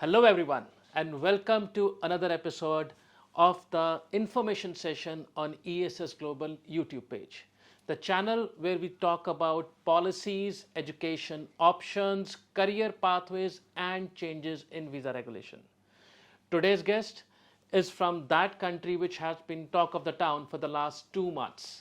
Hello everyone and welcome to another episode of the information session on ESS Global YouTube page. The channel where we talk about policies, education options, career pathways and changes in visa regulation. Today's guest is from that country which has been talk of the town for the last 2 months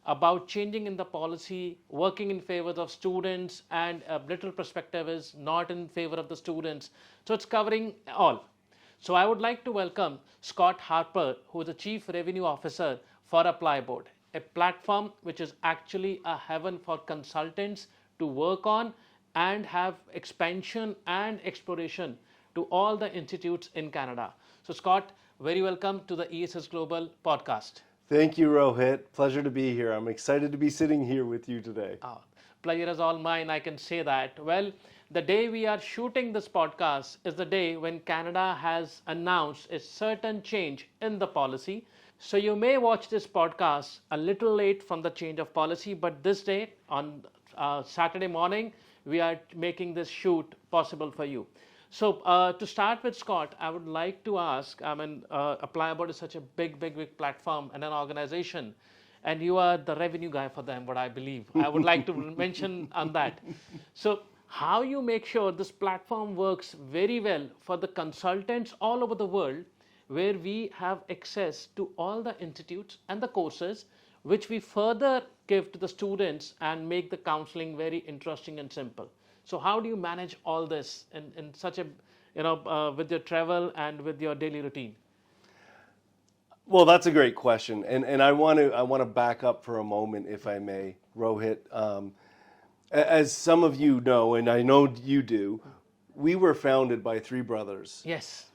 about changing in the policy, working in favor of students, and a little perspective is not in favor of the students. So it's covering all. So I would like to welcome Scott Harper, who is the Chief Revenue Officer for ApplyBoard, a platform which is actually a heaven for consultants to work on and have expansion and exploration to all the institutes in Canada. So Scott, very welcome to the ESS Global podcast. Thank you, Rohit. Pleasure to be here. I'm excited to be sitting here with you today. Pleasure is all mine, I can say that. Well, the day we are shooting this podcast is the day when Canada has announced a certain change in the policy. So you may watch this podcast a little late from the change of policy, but this day on Saturday morning, we are making this shoot possible for you. So to start with, Scott, I would like to ask, ApplyBoard is such a big platform and an organization, and you are the revenue guy for them, what I believe. I would like to mention on that. So how you make sure this platform works very well for the consultants all over the world, where we have access to all the institutes and the courses, which we further give to the students and make the counseling very interesting and simple. So how do you manage all this in such a, with your travel and with your daily routine? Well, that's a great question, and I want to back up for a moment, if I may, Rohit. As some of you know, and I know you do, we were founded by three brothers. Yes.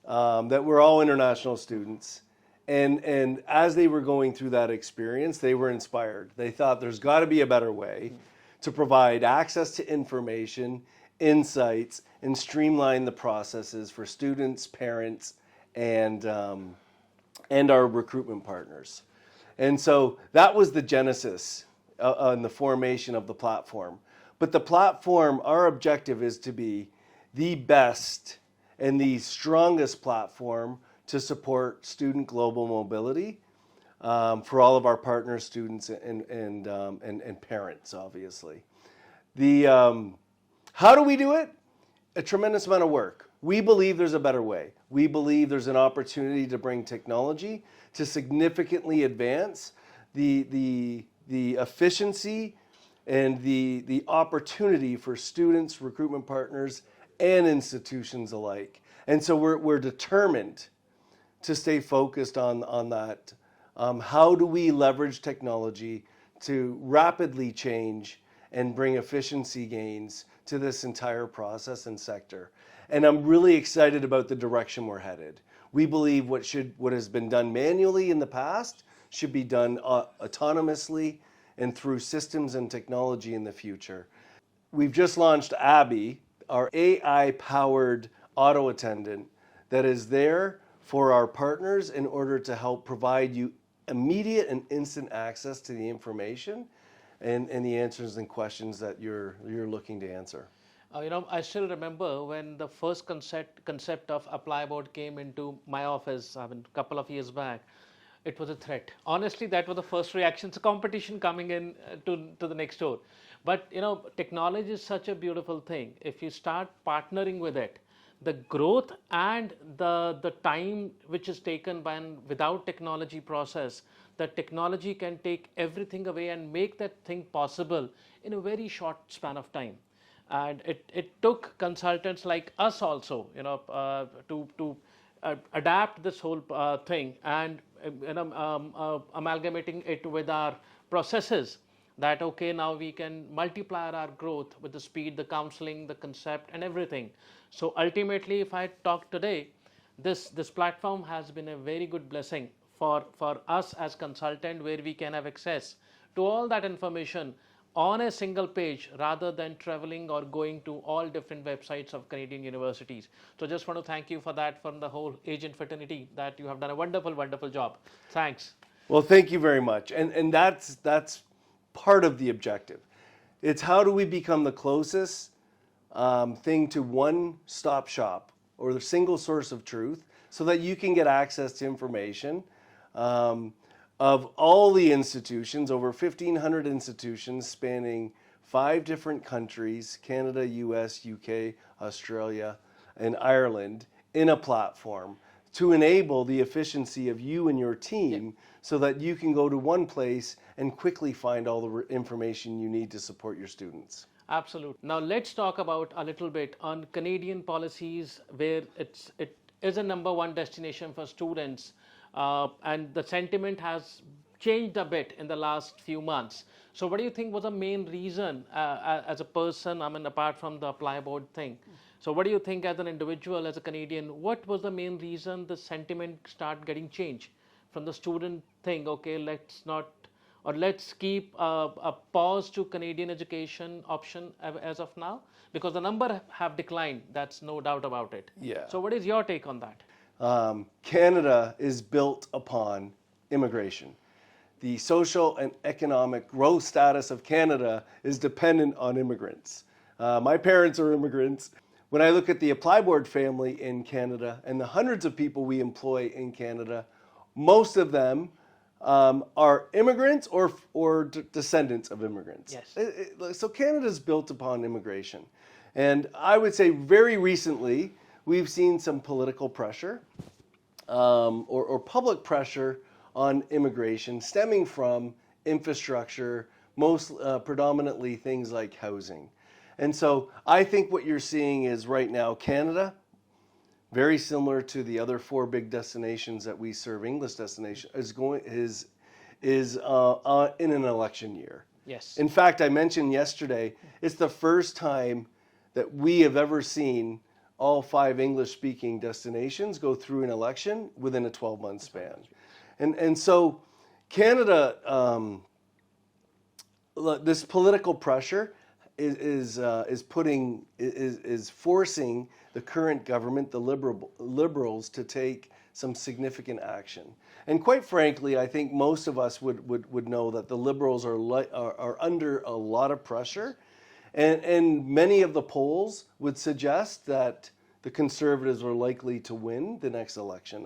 That were all international students, and as they were going through that experience, they were inspired. They thought there's got to be a better way to provide access to information, insights, and streamline the processes for students, parents, and our recruitment partners. And so that was the genesis and the formation of the platform. But the platform, our objective is to be the best and the strongest platform to support student global mobility for all of our partners, students, and parents, obviously. How do we do it? A tremendous amount of work. We believe there's a better way. We believe there's an opportunity to bring technology to significantly advance the efficiency and the opportunity for students, recruitment partners, and institutions alike. And so we're determined to stay focused on that. How do we leverage technology to rapidly change and bring efficiency gains to this entire process and sector? And I'm really excited about the direction we're headed. We believe what has been done manually in the past should be done autonomously and through systems and technology in the future. We've just launched Abby, our AI-powered auto attendant that is there for our partners in order to help provide you immediate and instant access to the information and the answers and questions that you're looking to answer. I still remember when the first concept of ApplyBoard came into my office, a couple of years back. It was a threat. Honestly, that was the first reaction. It's a competition coming in to the next door. But technology is such a beautiful thing. If you start partnering with it, the growth and the time which is taken without technology process, the technology can take everything away and make that thing possible in a very short span of time. And it took consultants like us also, to adapt this whole thing and amalgamating it with our processes. That okay, now we can multiply our growth with the speed, the counseling, the concept, and everything. So ultimately, if I talk today, this platform has been a very good blessing for us as consultant, where we can have access to all that information on a single page rather than traveling or going to all different websites of Canadian universities. So just want to thank you for that, from the whole agent fraternity, that you have done a wonderful job. Thanks. Well, thank you very much. And that's part of the objective. It's how do we become the closest thing to one-stop shop or the single source of truth so that you can get access to information of all the institutions, over 1,500 institutions spanning 5 different countries, Canada, US, UK, Australia, and Ireland, in a platform to enable the efficiency of you and your team so that you can go to one place and quickly find all the information you need to support your students. Absolutely. Now let's talk about a little bit on Canadian policies where it is a number one destination for students, and the sentiment has changed a bit in the last few months. So what do you think was the main reason as a person, I mean, apart from the apply board thing? So what do you think as an individual, as a Canadian, what was the main reason the sentiment start getting changed from the student thing, okay, let's keep a pause to Canadian education option as of now? Because the number have declined, that's no doubt about it. Yeah. So what is your take on that? Canada is built upon immigration. The social and economic growth status of Canada is dependent on immigrants. My parents are immigrants. When I look at the Apply Board family in Canada and the hundreds of people we employ in Canada, most of them are immigrants or descendants of immigrants. Yes. So Canada is built upon immigration. And I would say very recently, we've seen some political pressure or public pressure on immigration stemming from infrastructure, most predominantly things like housing. And so I think what you're seeing is right now Canada, very similar to the other 4 big destinations that we serve, English destination, is in an election year. Yes. In fact, I mentioned yesterday, it's the first time that we have ever seen all 5 English-speaking destinations go through an election within a 12-month span. And so Canada, this political pressure is forcing the current government, the liberals, to take some significant action. And quite frankly, I think most of us would know that the liberals are under a lot of pressure, and many of the polls would suggest that the Conservatives are likely to win the next election.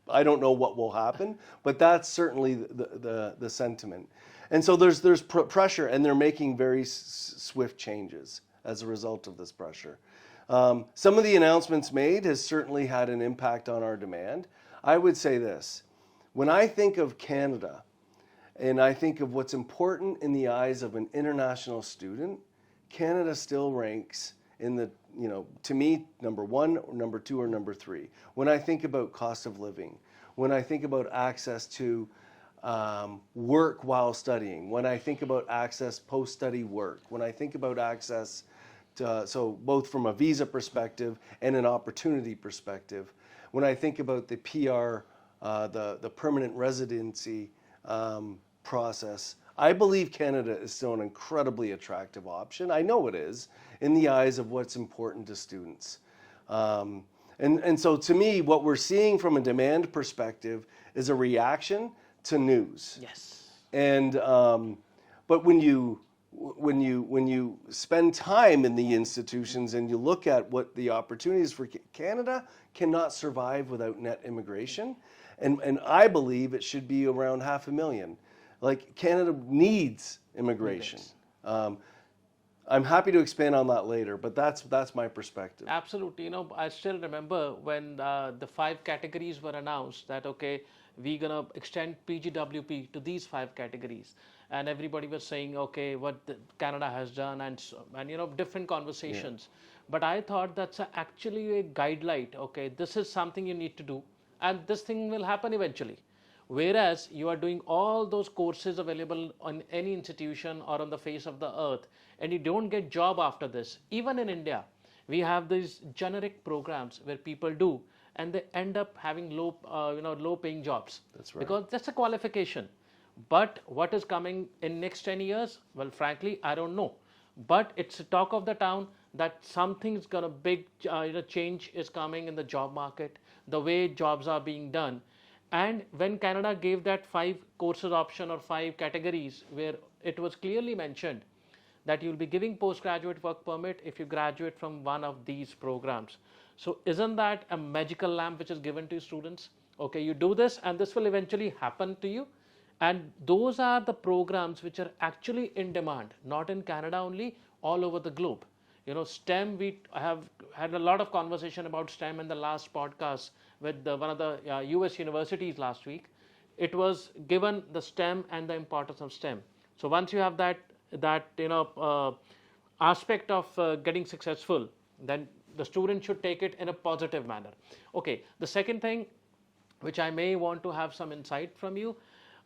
I don't know what will happen, but that's certainly the sentiment. And so there's pressure, and they're making very swift changes as a result of this pressure. Some of the announcements made has certainly had an impact on our demand. I would say this: when I think of Canada, and I think of what's important in the eyes of an international student, Canada still ranks in the, to me, number 1, or number 2, or number 3. When I think about cost of living, when I think about access to work while studying, when I think about access post-study work, when I think about access to, so both from a visa perspective and an opportunity perspective, when I think about the PR, the permanent residency process, I believe Canada is still an incredibly attractive option. I know it is, in the eyes of what's important to students. And so to me, what we're seeing from a demand perspective is a reaction to news. Yes. And but when you spend time in the institutions and you look at what the opportunities for Canada cannot survive without net immigration, and I believe it should be around 500,000. Like, Canada needs immigration. I'm happy to expand on that later, but that's my perspective. Absolutely. I still remember when the 5 categories were announced that, okay, we're going to extend PGWP to these 5 categories. And everybody was saying, okay, what Canada has done, and different conversations. Yeah. But I thought that's actually a guideline. Okay, this is something you need to do, and this thing will happen eventually. Whereas you are doing all those courses available on any institution or on the face of the earth, and you don't get job after this. Even in India, we have these generic programs where people do, and they end up having low-paying jobs. That's right. Because that's a qualification. But what is coming in next 10 years? Well, frankly, I don't know. But it's a talk of the town that something's gonna big change is coming in the job market, the way jobs are being done. And when Canada gave that 5 courses option or 5 categories, where it was clearly mentioned that you'll be giving postgraduate work permit if you graduate from one of these programs. So isn't that a magical lamp which is given to students? Okay, you do this and this will eventually happen to you. And those are the programs which are actually in demand, not in Canada only, all over the globe. You know, STEM, we have had a lot of conversation about STEM in the last podcast with one of the US universities last week. It was given the STEM and the importance of STEM. So once you have that aspect of getting successful, then the student should take it in a positive manner. Okay, the second thing which I may want to have some insight from you,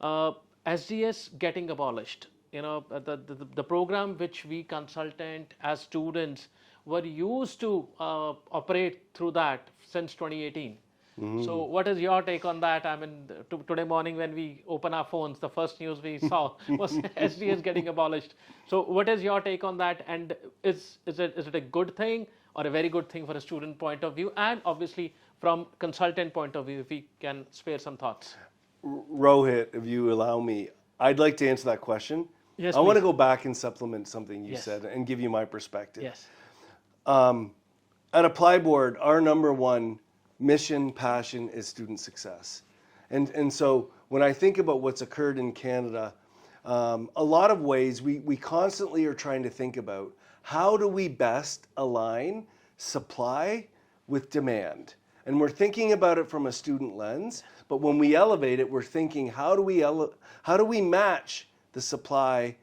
SDS getting abolished. You know, the program which we consultant as students were used to operate through that since 2018. So what is your take on that? I mean, today morning when we open our phones, the first news we saw was SDS getting abolished. So what is your take on that? And is it a good thing or a very good thing for a student point of view? And obviously from consultant point of view, if we can spare some thoughts. Rohit, if you allow me, I'd like to answer that question. Yes, I want to please. go back and supplement something you Yes. said and give you my perspective. Yes. At Apply Board, our number one mission, passion is student success. And so when I think about what's occurred in Canada, a lot of ways we constantly are trying to think about how do we best align supply with demand. And we're thinking about it from a student lens, but when we elevate it, we're thinking how do we match the supply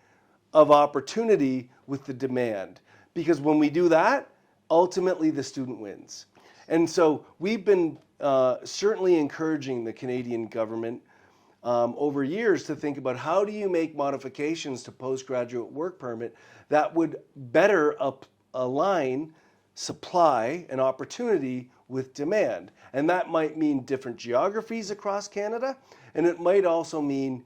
of opportunity with the demand? Because when we do that, ultimately the student wins. And so we've been certainly encouraging the Canadian government over years to think about how do you make modifications to postgraduate work permit that would better align supply and opportunity with demand. And that might mean different geographies across Canada, and it might also mean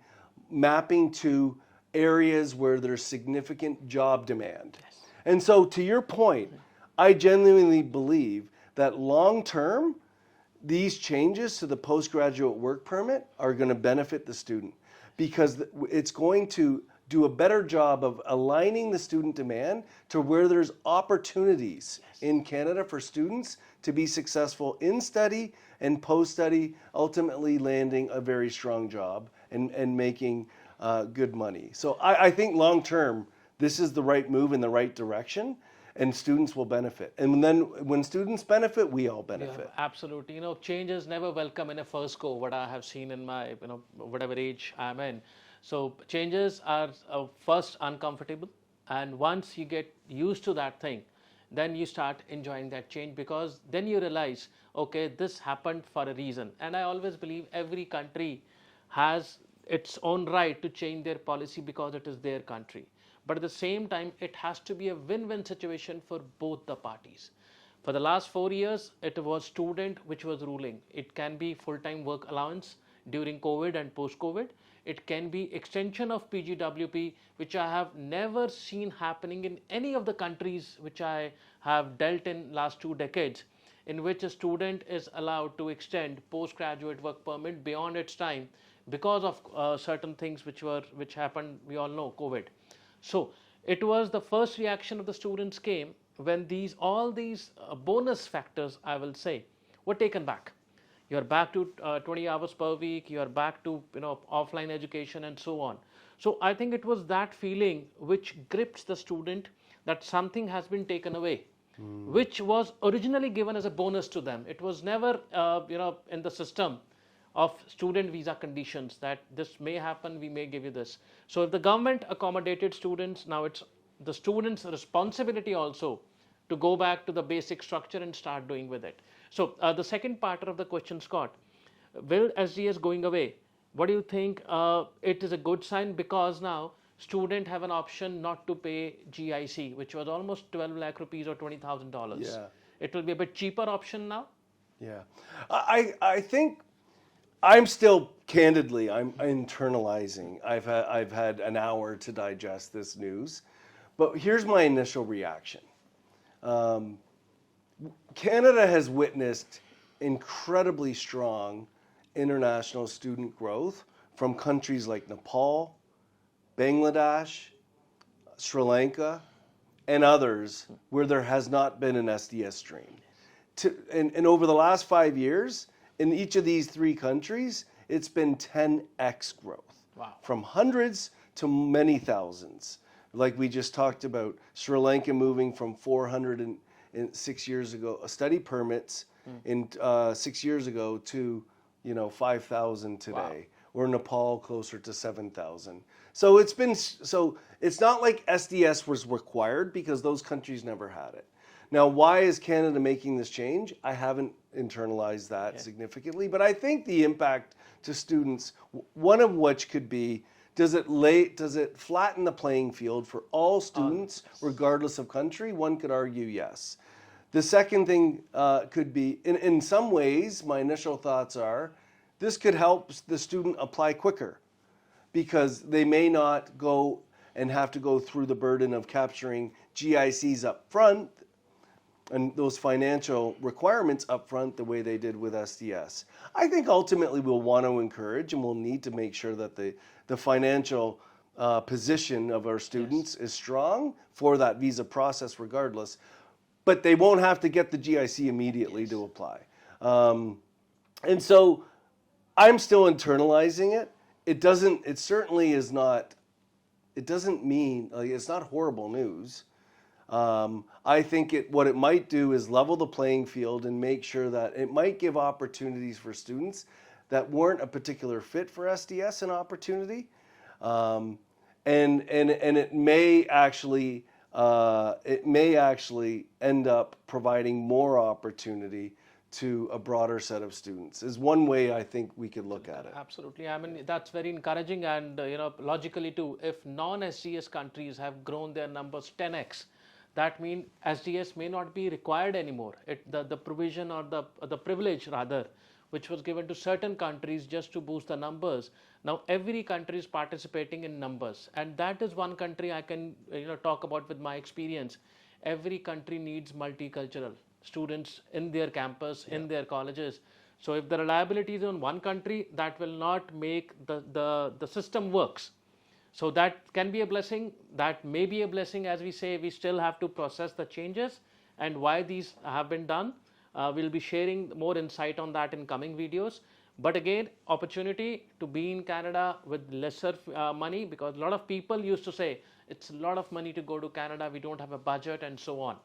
mapping to areas where there's significant job demand. Yes. And so to your point, I genuinely believe that long term, these changes to the postgraduate work permit are going to benefit the student because it's going to do a better job of aligning the student demand to where there's opportunities in Canada for students to be successful in study and post-study, ultimately landing a very strong job and making good money. So I think long term, this is the right move in the right direction, and students will benefit. And then when students benefit, we all benefit. Yeah, absolutely. You know, change is never welcome in a first go, what I have seen in my, whatever age I'm in. So changes are first uncomfortable, and once you get used to that thing, then you start enjoying that change because then you realize, okay, this happened for a reason. And I always believe every country has its own right to change their policy because it is their country. But at the same time, it has to be a win-win situation for both the parties. For the last 4 years, it was student which was ruling. It can be full-time work allowance during COVID and post-COVID. It can be extension of PGWP, which I have never seen happening in any of the countries which I have dealt in last 2 decades, in which a student is allowed to extend postgraduate work permit beyond its time because of certain things which happened, we all know, COVID. So it was the first reaction of the students came when all these bonus factors, I will say, were taken back. You're back to 20 hours per week, you're back to offline education and so on. So I think it was that feeling which gripped the student that something has been taken away, which was originally given as a bonus to them. It was never in the system of student visa conditions that this may happen, we may give you this. So if the government accommodated students, now it's the students' responsibility also to go back to the basic structure and start doing with it. So the second part of the question, Scott, will SDS going away? What do you think? It is a good sign because now students have an option not to pay GIC, which was almost 12 lakh rupees or $20,000. Yeah. It will be a bit cheaper option now. Yeah, I think I'm still candidly I'm internalizing. I've had an hour to digest this news, but here's my initial reaction. Canada has witnessed incredibly strong international student growth from countries like Nepal, Bangladesh, Sri Lanka, and others where there has not been an SDS stream. And over the last 5 years, in each of these 3 countries, it's been 10x growth. Wow. From hundreds to many thousands. Like we just talked about, Sri Lanka moving from 406 years ago, study permits in 6 years ago to 5,000 today. Wow. Or Nepal closer to 7,000. So it's not like SDS was required because those countries never had it. Now, why is Canada making this change? I haven't internalized that significantly, but I think the impact to students, one of which could be, does it flatten the playing field for all students, regardless of country? One could argue yes. The second thing could be, in some ways, my initial thoughts are, this could help the student apply quicker because they may not go and have to go through the burden of capturing GICs up front and those financial requirements up front the way they did with SDS. I think ultimately we'll want to encourage and we'll need to make sure that the financial position of our students is strong for that visa process regardless, but they won't have to get the GIC immediately to apply. And so I'm still internalizing it. It certainly is not, it doesn't mean, it's not horrible news. I think what it might do is level the playing field and make sure that it might give opportunities for students that weren't a particular fit for SDS an opportunity. And it may actually end up providing more opportunity to a broader set of students is one way I think we could look at it. Absolutely. I mean, that's very encouraging and, logically too, if non-SDS countries have grown their numbers 10x, that means SDS may not be required anymore. The provision or the privilege rather, which was given to certain countries just to boost the numbers. Now every country is participating in numbers, and that is one country I can talk about with my experience. Every country needs multicultural students in their campus, in their colleges. So if the reliability is on one country, that will not make the system works. So that can be a blessing, that may be a blessing. As we say, we still have to process the changes and why these have been done. We'll be sharing more insight on that in coming videos. But again, opportunity to be in Canada with lesser money, because a lot of people used to say, it's a lot of money to go to Canada, we don't have a budget and so on.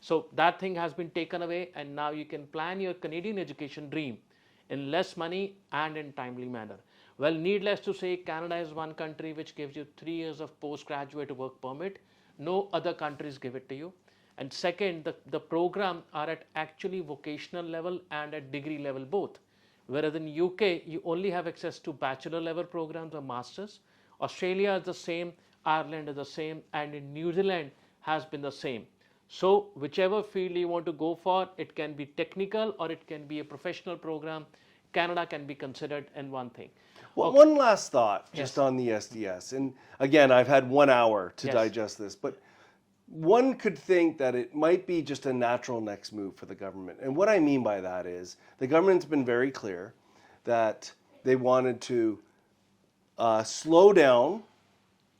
So that thing has been taken away, and now you can plan your Canadian education dream in less money and in timely manner. Well, needless to say, Canada is one country which gives you 3 years of postgraduate work permit. No other countries give it to you. And second, the program are at actually vocational level and at degree level both. Whereas in UK, you only have access to bachelor level programs or masters. Australia is the same, Ireland is the same, and in New Zealand has been the same. So whichever field you want to go for, it can be technical or it can be a professional program. Canada can be considered in one thing. Well, okay. One last thought just on the SDS. And again, I've had 1 hour to digest this, but one could think that it might be just a natural next move for the government. And what I mean by that is the government's been very clear that they wanted to slow down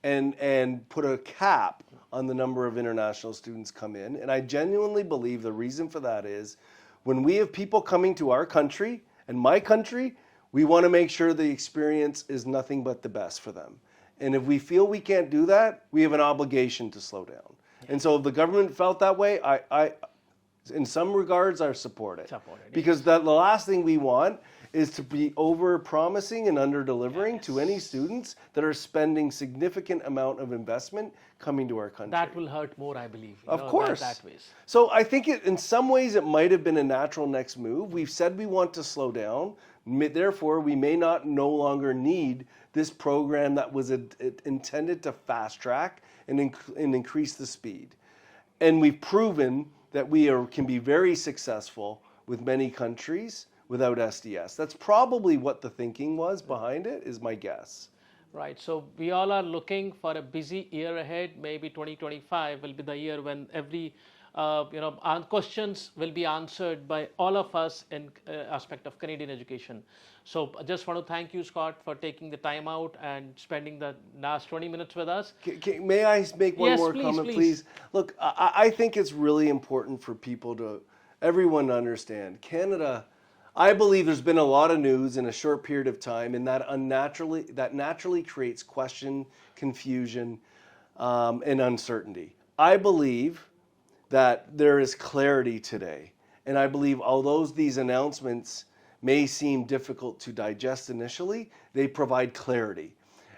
and put a cap on the number of international students come in. And I genuinely believe the reason for that is when we have people coming to our country and my country, we want to make sure the experience is nothing but the best for them. And if we feel we can't do that, we have an obligation to slow down. And so if the government felt that way, I in some regards, I support it. Because the last thing we want is to be over-promising and under-delivering to any students that are spending significant amount of investment coming to our country. That will hurt more, I believe. Of course. That ways. So I think in some ways it might have been a natural next move. We've said we want to slow down. Therefore, we may not no longer need this program that was intended to fast track and increase the speed. And we've proven that we can be very successful with many countries without SDS. That's probably what the thinking was behind it, is my guess. Right. So we all are looking for a busy year ahead. Maybe 2025 will be the year when every our questions will be answered by all of us in aspect of Canadian education. So I just want to thank you, Scott, for taking the time out and spending the last 20 minutes with us. May I make one Yes, more please, comment, please. please? Look, I think it's really important for everyone to understand. Canada, I believe there's been a lot of news in a short period of time, and that naturally creates question, confusion, and uncertainty. I believe that there is clarity today, and I believe although these announcements may seem difficult to digest initially, they provide clarity.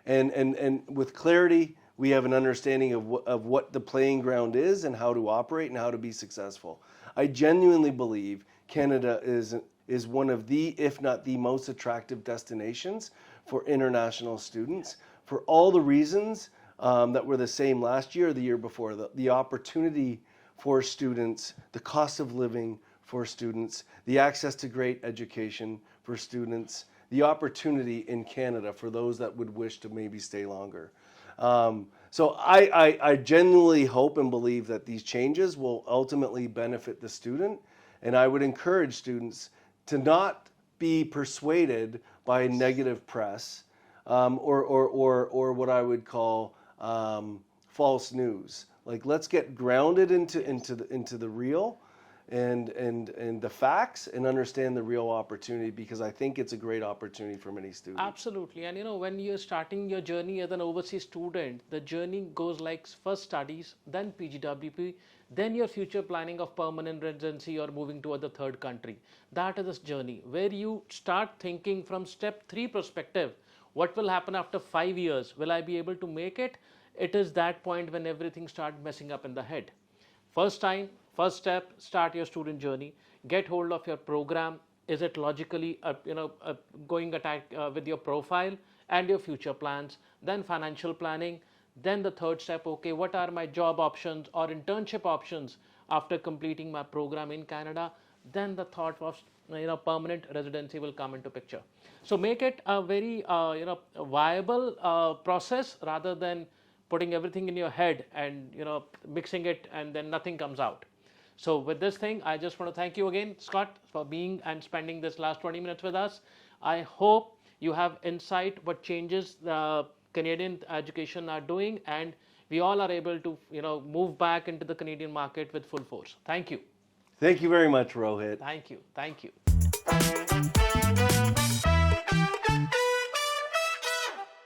And with clarity, we have an understanding of what the playing ground is and how to operate and how to be successful. I genuinely believe Canada is one of the, if not the most attractive destinations for international students for all the reasons that were the same last year or the year before. The opportunity for students, the cost of living for students, the access to great education for students, the opportunity in Canada for those that would wish to maybe stay longer. So I genuinely hope and believe that these changes will ultimately benefit the student, and I would encourage students to not be persuaded by negative press or what I would call false news. Like, let's get grounded into the real and the facts and understand the real opportunity, because I think it's a great opportunity for many students. Absolutely. And when you're starting your journey as an overseas student, the journey goes like first studies, then PGWP, then your future planning of permanent residency or moving to a third country. That is this journey where you start thinking from step 3 perspective. What will happen after 5 years? Will I be able to make it? It is that point when everything starts messing up in the head. First step, start your student journey. Get hold of your program. Is it logically going attack with your profile and your future plans? Then financial planning. Then the third step, okay, what are my job options or internship options after completing my program in Canada? Then the thought of permanent residency will come into picture. So make it a very viable process rather than putting everything in your head and mixing it and then nothing comes out. So with this thing, I just want to thank you again, Scott, for being and spending this last 20 minutes with us. I hope you have insight what changes the Canadian education are doing, and we all are able to move back into the Canadian market with full force. Thank you. Thank you very much, Rohit. Thank you.